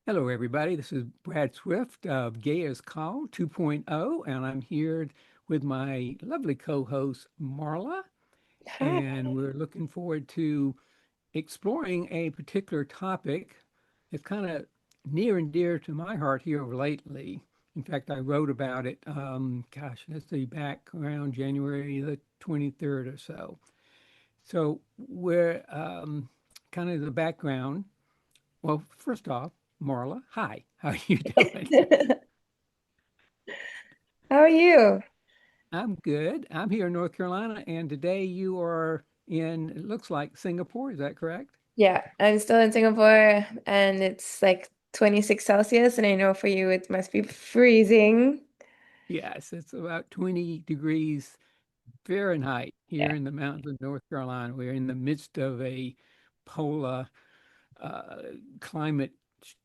Hello, everybody. This is Brad Swift of Gaia's Call 2.0, and I'm here with my lovely co-host Marla, Hi. and we're looking forward to exploring a particular topic that's kind of near and dear to my heart here lately. In fact, I wrote about it, let's see, back around January the 23rd or so. So we're kind of the background. Well, first off, Marla, hi. How are you doing? How are you? I'm good. I'm here in North Carolina, and today you are in, it looks like Singapore. Is that correct? Yeah, I'm still in Singapore and it's like 26 Celsius, and I know for you it must be freezing. Yes, it's about 20 degrees Fahrenheit here Yeah. in the mountains of North Carolina. We're in the midst of a polar uh, climate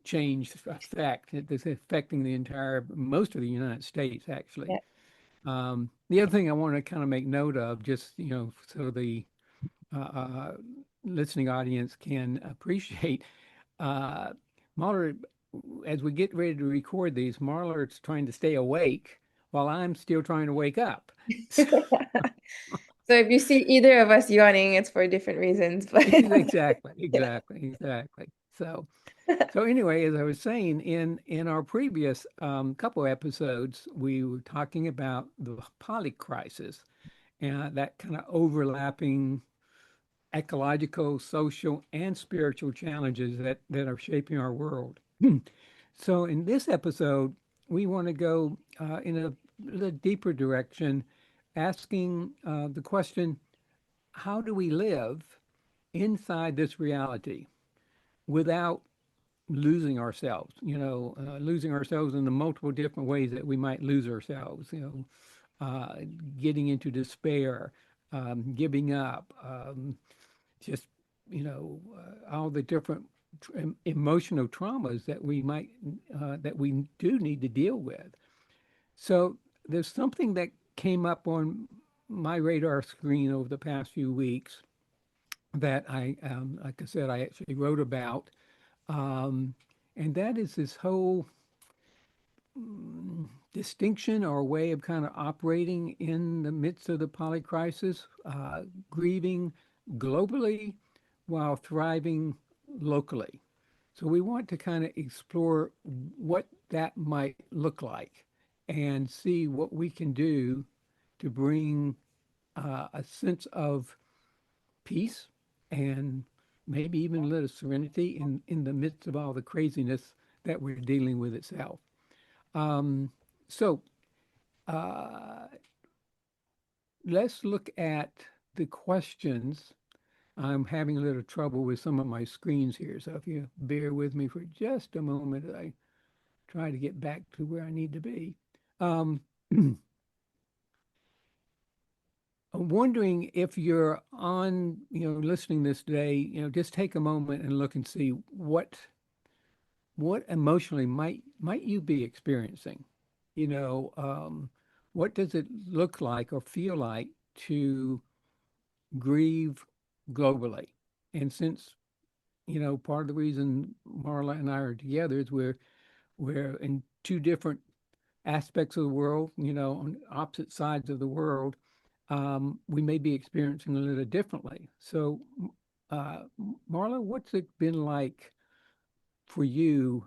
change effect that's affecting the entire, most of the United States, actually. Yeah. The other thing I want to kind of make note of, just, so the uh, listening audience can appreciate. Uh, Mahler, as we get ready to record these, Mahler's trying to stay awake while I'm still trying to wake up. So, So if you see either of us yawning, it's for different reasons, but exactly, yeah. exactly, exactly. So anyway, as I was saying, in our previous couple episodes, we were talking about the polycrisis and that kind of overlapping ecological, social, and spiritual challenges that are shaping our world. So, in this episode, we want to go in a little deeper direction, asking the question, how do we live inside this reality without losing ourselves? Losing ourselves in the multiple different ways that we might lose ourselves, uh, getting into despair, giving up, just all the different emotional traumas that we might that we do need to deal with. So there's something that came up on my radar screen over the past few weeks that like I said, I actually wrote about, um, and that is this whole distinction or way of kind of operating in the midst of the polycrisis, grieving globally while thriving locally. So we want to kind of explore what that might look like and see what we can do to bring a sense of peace and maybe even a little serenity in the midst of all the craziness that we're dealing with itself. Um, so uh, let's look at the questions. I'm having a little trouble with some of my screens here, so if you bear with me for just a moment, I try to get back to where I need to be. Um, I'm wondering if you're on, listening this day, just take a moment and look and see what emotionally might you be experiencing? You know, what does it look like or feel like to grieve globally? And since, part of the reason Marla and I are together is we're in two different aspects of the world, on opposite sides of the world, we may be experiencing a little differently. So, Marla, what's it been like for you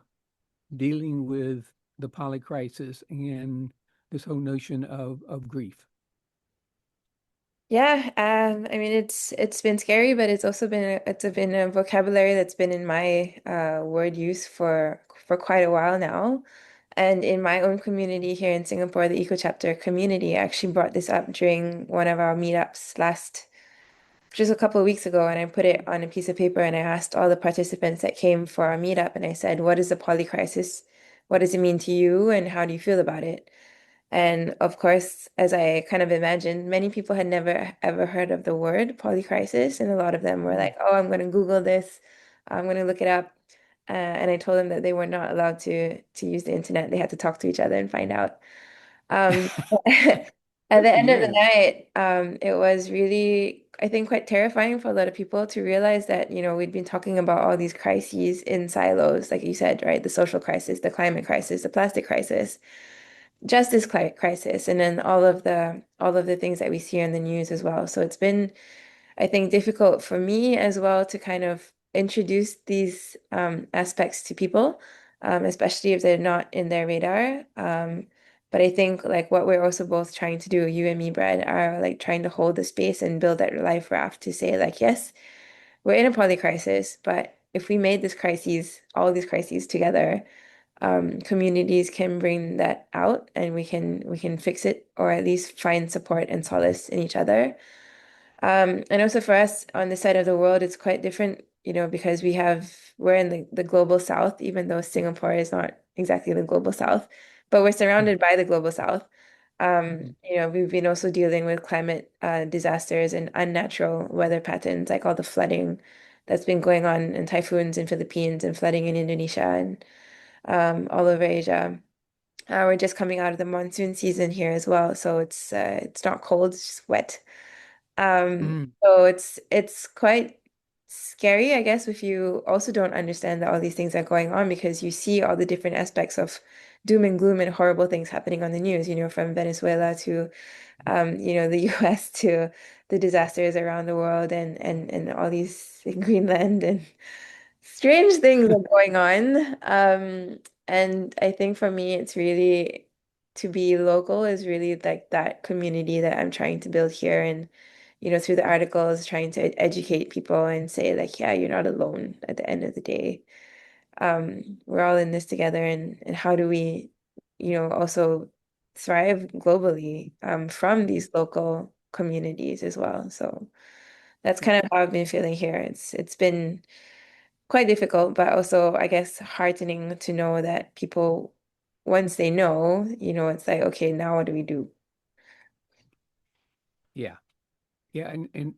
dealing with the polycrisis and this whole notion of grief? Yeah, I mean it's been scary, but it's been a vocabulary that's been in my word use for quite a while now. And in my own community here in Singapore, the Eco Chapter community actually brought this up during one of our meetups just a couple of weeks ago, and I put it on a piece of paper and I asked all the participants that came for our meetup, and I said, "What is the polycrisis? What does it mean to you, and how do you feel about it?" And of course, as I kind of imagined, many people had never ever heard of the word polycrisis, and a lot of them were Mm. like, "Oh, I'm going to Google this. I'm going to look it up." And I told them that they were not allowed to use the internet. They had to talk to each other and find out. Um, at Good the for end of the you. night, it was really I think, quite terrifying for a lot of people to realize that, we'd been talking about all these crises in silos, like you said, right? The social crisis, the climate crisis, the plastic crisis, justice crisis, and then all of the things that we see on the news as well. So it's been, I think, difficult for me as well to kind of introduce these aspects to people, especially if they're not in their radar. But I think like what we're also both trying to do, you and me, Brad, are like trying to hold the space and build that life raft to say like, yes, we're in a poly crisis, but if we made all these crises together, communities can bring that out and we can fix it or at least find support and solace in each other. And also for us on this side of the world, it's quite different, because we're in the global south, even though Singapore is not exactly the global south, but we're surrounded by the global south. Mhm. We've been also dealing with climate disasters and unnatural weather patterns, like all the flooding that's been going on and typhoons in Philippines and flooding in Indonesia and all over Asia. We're just coming out of the monsoon season here as well, so it's not cold, it's just wet. Mm. So it's quite scary, I guess, if you also don't understand that all these things are going on because you see all the different aspects of doom and gloom and horrible things happening on the news, from Venezuela to the US to the disasters around the world and all these in Greenland and strange things are going on. And I think for me, it's really to be local is really like that community that I'm trying to build here. And, through the articles, trying to educate people and say, like, yeah, you're not alone at the end of the day. We're all in this together. And how do we, also thrive globally from these local communities as well. So that's Yeah. kind of how I've been feeling here. It's been quite difficult, but also, I guess, heartening to know that people, once they know, it's like, okay, now what do we do? Yeah. Yeah. And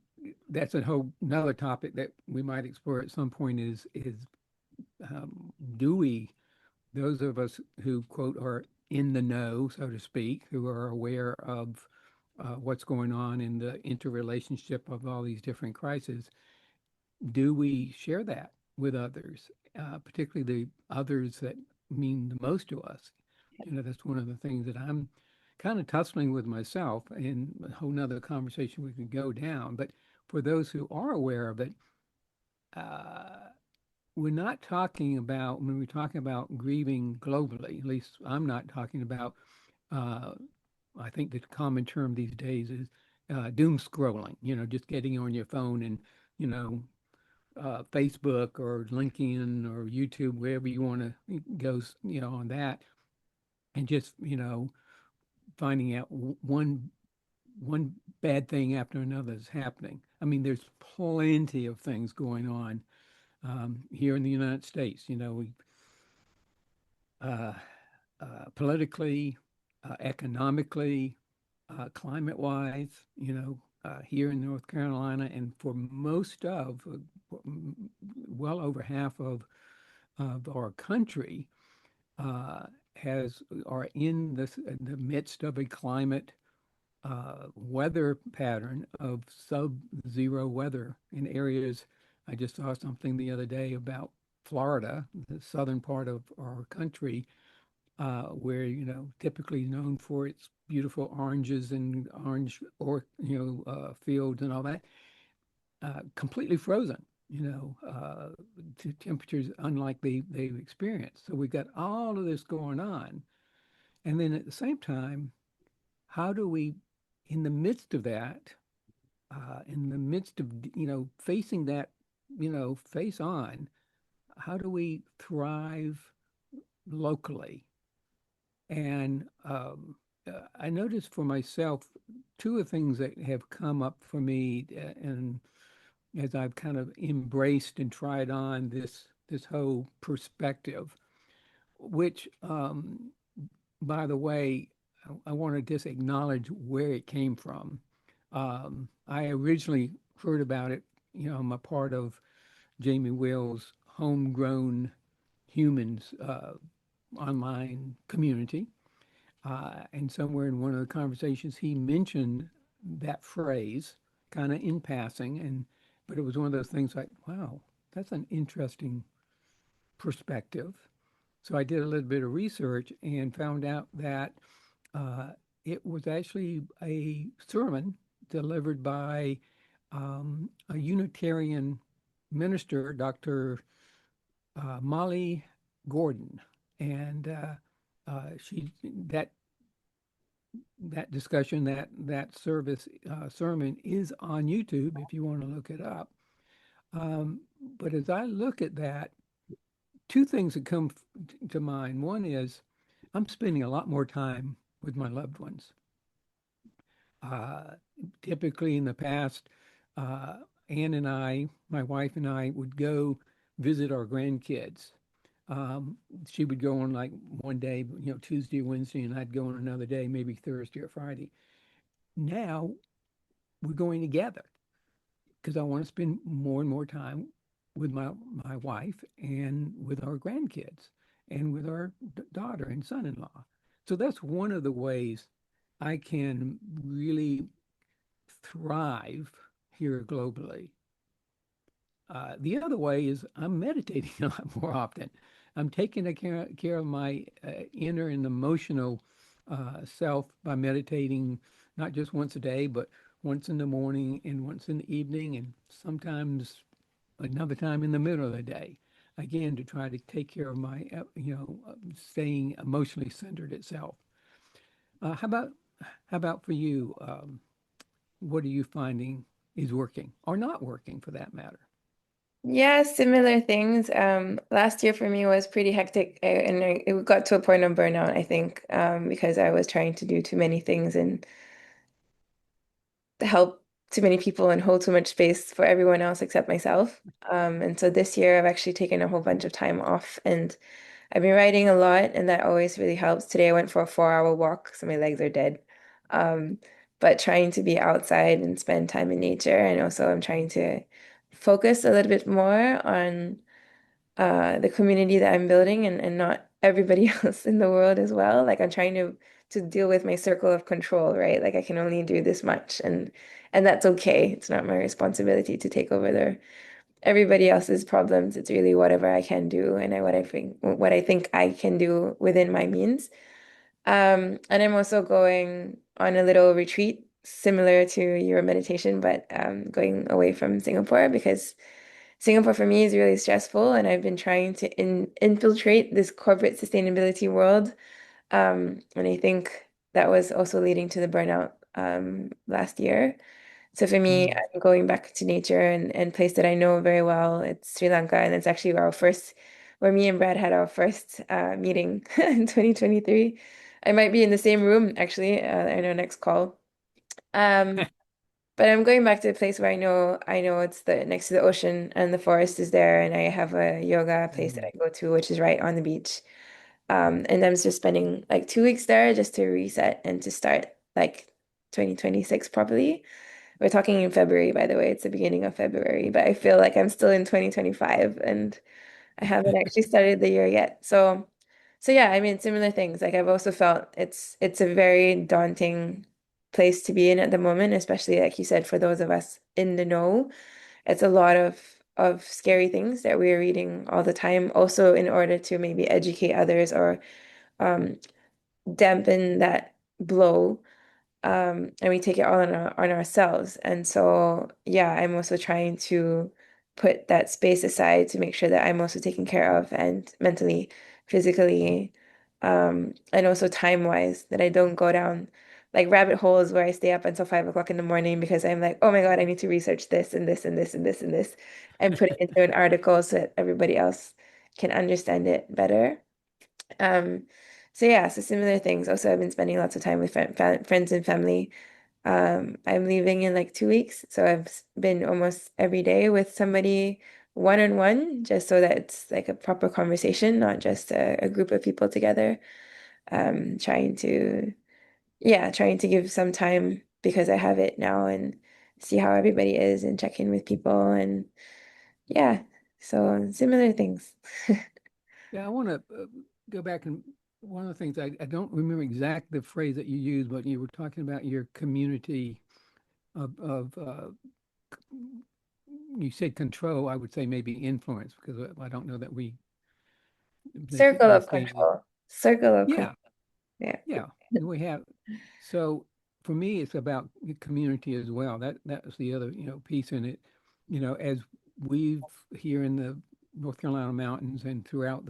that's a whole another topic that we might explore at some point is do we, those of us who quote are in the know, so to speak, who are aware of what's going on in the interrelationship of all these different crises, do we share that with others, particularly the others that mean the most to us? That's one of the things that I'm kind of tussling with myself, and a whole nother conversation we could go down. But for those who are aware of it, uh, we're not talking about, when we're talking about grieving globally, at least I'm not talking about, uh, I think the common term these days is doom scrolling, just getting on your phone and, you know, Facebook or LinkedIn or YouTube, wherever you want to go, on that, and just, finding out one bad thing after another is happening. I mean, there's plenty of things going on here in the United States. We uh, politically, economically, climate-wise, here in North Carolina, and for most of, well over half of our country, are in the midst of a climate weather pattern of sub-zero weather in areas. I just saw something the other day about Florida, the southern part of our country, where typically known for its beautiful oranges and orange or fields and all that, completely frozen. To temperatures unlike they've experienced. So we've got all of this going on, and then at the same time, how do we, in the midst of that, in the midst of facing that, face on, how do we thrive locally? And I noticed for myself two of the things that have come up for me, and as I've kind of embraced and tried on this whole perspective, which, by the way, I want to just acknowledge where it came from. I originally heard about it. I'm a part of Jamie Will's Homegrown Humans online community. And somewhere in one of the conversations, he mentioned that phrase. kind of in passing, and but it was one of those things like, wow, that's an interesting perspective. So I did a little bit of research and found out that uh, it was actually a sermon delivered by a Unitarian minister, Dr. Molly Gordon, and she that discussion that service sermon is on YouTube if you want to look it up. But as I look at that, two things that come to mind. One is I'm spending a lot more time with my loved ones. Uh, Typically in the past, uh, Ann and I, my wife and I, would go visit our grandkids. Um, she would go on like one day, Tuesday or Wednesday, and I'd go on another day, maybe Thursday or Friday. Now we're going together because I want to spend more and more time with my wife and with our grandkids and with our daughter and son-in-law. So that's one of the ways I can really thrive here globally. The other way is I'm meditating a lot more often. I'm taking care of my inner and emotional self by meditating not just once a day, but once in the morning and once in the evening, and sometimes another time in the middle of the day. Again, to try to take care of my, staying emotionally centered itself. Uh, how about how about for you? What are you finding is working or not working for that matter? Yeah, similar things. Last year for me was pretty hectic, and it got to a point of burnout, I think, because I was trying to do too many things and help too many people and hold too much space for everyone else except myself. And so this year I've actually taken a whole bunch of time off, and I've been writing a lot, and that always really helps. Today I went for a 4 hour walk, so my legs are dead. Um, but trying to be outside and spend time in nature, and also I'm trying to focus a little bit more on the community that I'm building, and not everybody else in the world as well. Like I'm trying to deal with my circle of control, right? Like I can only do this much, and that's okay. It's not my responsibility to take over everybody else's problems. It's really whatever I can do, and what I think I can do within my means. And I'm also going on a little retreat similar to your meditation, but going away from Singapore because Singapore for me is really stressful, and I've been trying to infiltrate this corporate sustainability world. And I think that was also leading to the burnout last year. So for me, Mm. I'm going back to nature and place that I know very well. It's Sri Lanka, and it's actually where me and Brad had our first meeting in 2023. I might be in the same room actually in our next call. Um, but I'm going back to a place where I know it's the next to the ocean and the forest is there, and I have a yoga place that Mm. I go to, which is right on the beach. And I'm just spending like 2 weeks there just to reset and to start like 2026 properly. We're talking in February, by the way. It's the beginning of February, but I feel like I'm still in 2025 and I haven't actually started the year yet. So yeah, I mean similar things. Like I've also felt it's a very daunting place to be in at the moment, especially like you said, for those of us in the know. It's a lot of scary things that we're reading all the time, also in order to maybe educate others or um, dampen that blow, and we take it all on ourselves. And so, yeah, I'm also trying to put that space aside to make sure that I'm also taken care of and mentally, physically, and also time-wise, that I don't go down like rabbit holes where I stay up until 5 o'clock in the morning because I'm like, oh my God, I need to research this and this and this and this and this and put it into an article so that everybody else can understand it better. Um, so yeah, so similar things. Also, I've been spending lots of time with friends and family. I'm leaving in like 2 weeks, so been almost every day with somebody one on one, just so that it's like a proper conversation, not just a group of people together. Trying to, yeah, trying to give some time because I have it now and see how everybody is and check in with people and yeah, so similar things. Yeah, I want to go back and one of the things I don't remember exactly the phrase that you used, but you were talking about your community of you said control. I would say maybe influence because I don't know that Circle they of say that. control. Circle of control. Yeah, Yeah. yeah. We have so for me, it's about the community as well. That was the other piece in it. As we've here in the North Carolina mountains and throughout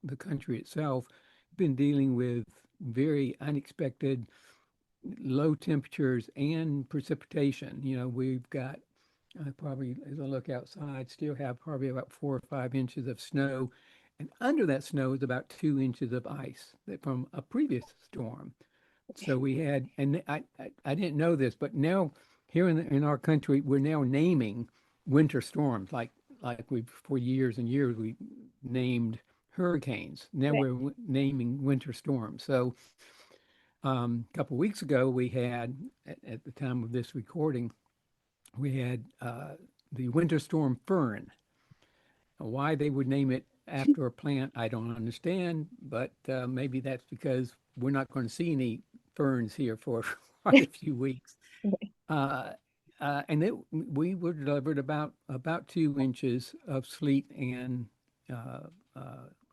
the country itself, been dealing with very unexpected low temperatures and precipitation. We've got probably, as I look outside, still have probably about 4 or 5 inches of snow. And under that snow is about 2 inches of ice from a previous storm. So we had, and I didn't know this, but now here in our country, we're now naming winter storms like we for years and years we named hurricanes. Now Right. we're naming winter storms. So a couple of weeks ago, we had, at the time of this recording, we had the winter storm fern. Why they would name it after a plant, I don't understand, but maybe that's because we're not going to see any ferns here for quite a few weeks. Uh, we were delivered about 2 inches of sleet and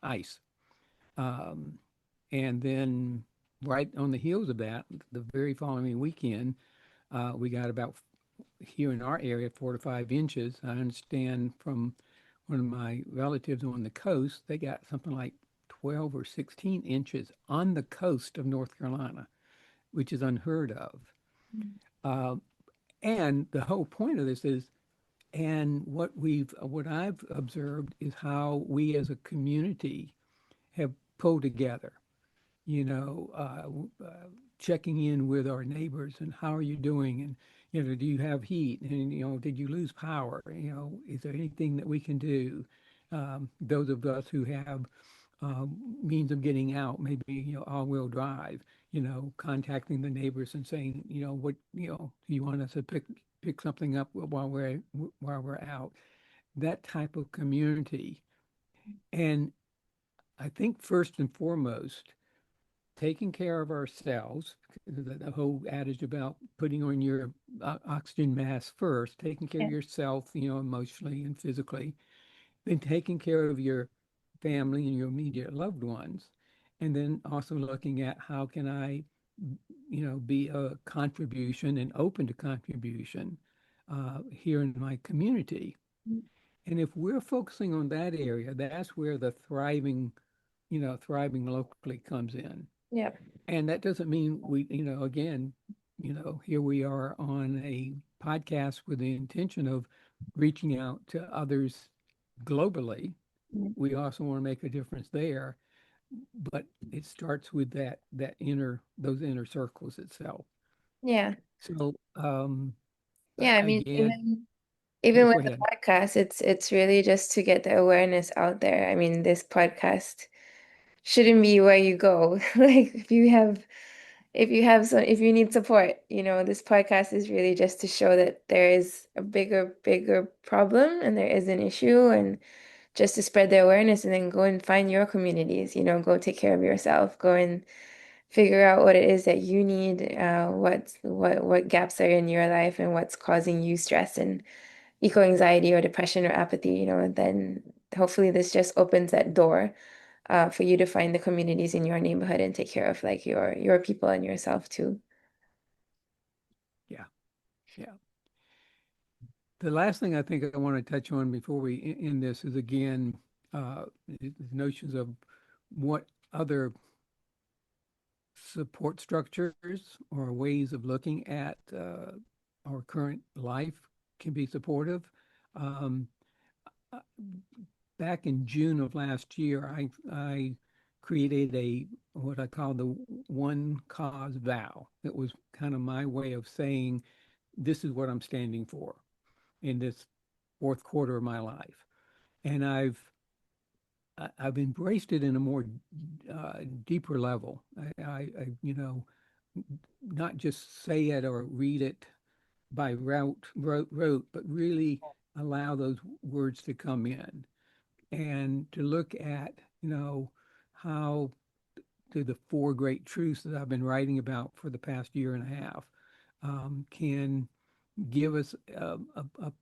ice. Um, and then right on the heels of that, the very following weekend, we got about here in our area 4 to 5 inches. I understand from one of my relatives on the coast, they got something like 12 or 16 inches on the coast of North Carolina, which is unheard of. Uh, and the whole point of this is, and what I've observed is how we as a community have pulled together. you know, checking in with our neighbors and how are you doing? And, do you have heat? And, did you lose power? Is there anything that we can do? Those of us who have means of getting out, maybe, all-wheel drive, contacting the neighbors and saying, do you want us to pick something up while we're out? That type of community. And I think first and foremost, taking care of ourselves, the whole adage about putting on your oxygen mask first, taking care of Yeah. yourself, emotionally and physically, then taking care of your family and your immediate loved ones, and then also looking at how can I, be a contribution and open to contribution here in my community. And if we're focusing on that area, that's where the thriving locally comes in. Yeah. And that doesn't mean we, again, here we are on a podcast with the intention of reaching out to others globally. We also want to make a difference there, but it starts with those inner circles itself. Yeah. So, Yeah. I mean, again, even yeah, with go the ahead. podcast, it's really just to get the awareness out there. I mean, this podcast shouldn't be where you go. Like if you need support, this podcast is really just to show that there is a bigger problem and there is an issue, and just to spread the awareness and then go and find your communities, go take care of yourself, go and figure out what it is that you need, what gaps are in your life and what's causing you stress and eco-anxiety or depression or apathy, and then hopefully this just opens that door for you to find the communities in your neighborhood and take care of like your people and yourself too. Yeah, yeah. The last thing I think I want to touch on before we end this is again, the notions of what other support structures or ways of looking at our current life can be supportive. Um, uh, Back in June of last year, I created what I call the one cause vow. It was kind of my way of saying, this is what I'm standing for in this fourth quarter of my life. And I've embraced it in a more deeper level. Not just say it or read it by rote, but really allow those words to come in and to look at, how to the four great truths that I've been writing about for the past year and a half. can give us a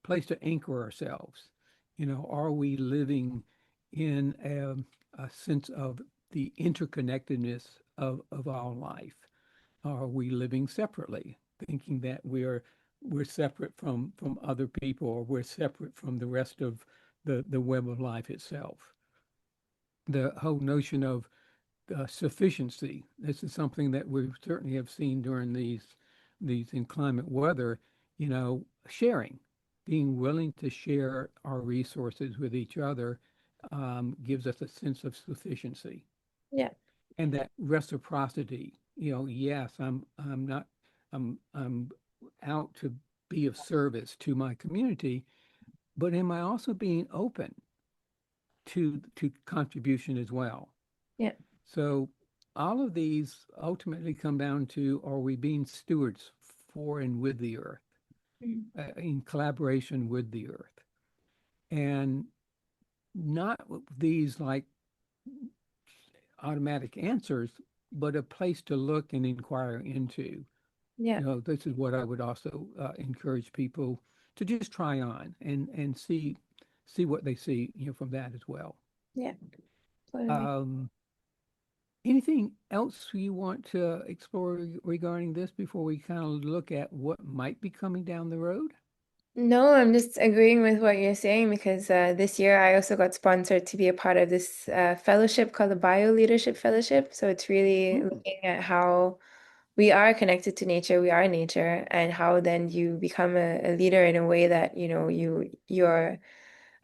place to anchor ourselves. Are we living in a sense of the interconnectedness of our life? Are we living separately, thinking that we're separate from other people, or we're separate from the rest of the web of life itself? The whole notion of sufficiency. This is something that we certainly have seen during these inclement weather. Sharing, being willing to share our resources with each other, gives us a sense of sufficiency, Yeah. and that reciprocity. Yes, I'm not I'm out to be of service to my community, but am I also being open to contribution as well? Yeah. So all of these ultimately come down to, are we being stewards for and with the earth, Mhm. in collaboration with the earth? And not these like automatic answers, but a place to look and inquire into. Yeah. This is what I would also encourage people to just try on and see what they see, from that as well. Yeah. Totally. Um, Anything else you want to explore regarding this before we kind of look at what might be coming down the road? No, I'm just agreeing with what you're saying because this year I also got sponsored to be a part of this fellowship called the Bio Leadership Fellowship. So it's really Mm. looking at how we are connected to nature, we are nature, and how then you become a leader in a way that, your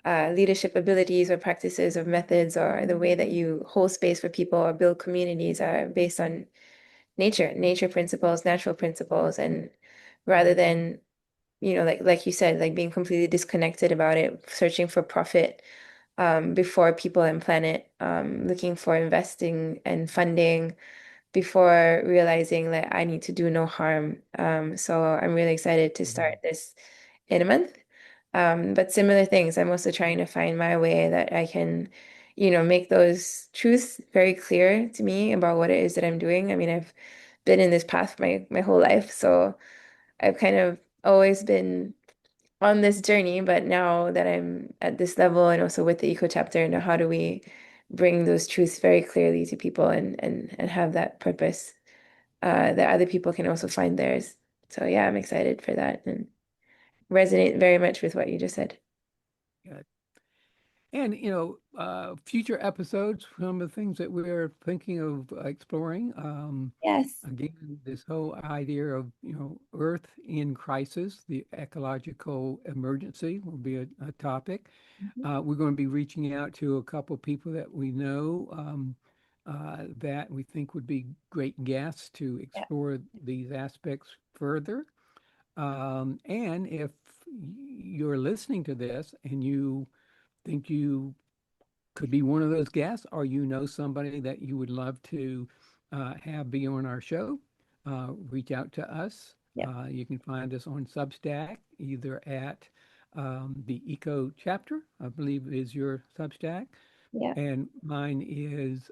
leadership abilities or practices or methods or the way that you hold space for people or build communities are based on nature principles, natural principles, and rather than like you said, like being completely disconnected about it, searching for profit before people and planet, looking for investing and funding before realizing that I need to do no harm. So I'm really excited to start Mhm. this in a month. But similar things, I'm also trying to find my way that I can, make those truths very clear to me about what it is that I'm doing. I mean, I've been in this path my whole life, so I've kind of always been on this journey, but now that I'm at this level and also with the eco chapter, now how do we bring those truths very clearly to people and have that purpose that other people can also find theirs. So yeah, I'm excited for that and resonate very much with what you just said. Yeah. And, future episodes, some of the things that we're thinking of exploring. Yes. Again, this whole idea of, Earth in crisis, the ecological emergency will be a topic. Mhm. We're going to be reaching out to a couple people that we know, that we think would be great guests to Yeah. explore these aspects further. And if you're listening to this and you think you could be one of those guests, or somebody that you would love to have be on our show, reach out to us. Yeah. You can find us on Substack, either at the Eco Chapter, I believe is your Substack, Yeah. and mine is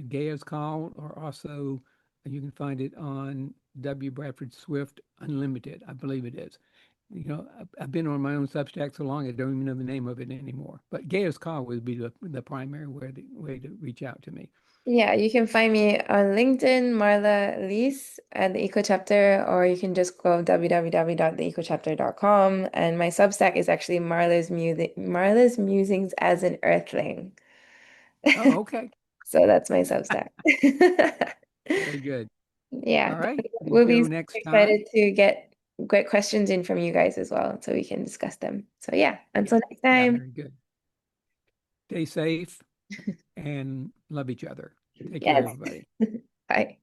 Gaia's Call, or also you can find it on W. Bradford Swift Unlimited, I believe it is. I've been on my own Substack so long I don't even know the name of it anymore. But Gaia's Call would be the primary way to reach out to me. Yeah, you can find me on LinkedIn, Marla Lees at the Eco Chapter, or you can just go www.theecochapter.com. And my Substack is actually Marla's Musings as an Earthling. Oh, okay. So that's my Substack. Very good. Yeah, All but right. we'll be Until super next time. excited to get questions in from you guys as well, so we can discuss them. So yeah, Yeah. until next Yeah, time. very good. Stay safe and love each other. Take care, Yes. everybody. Bye.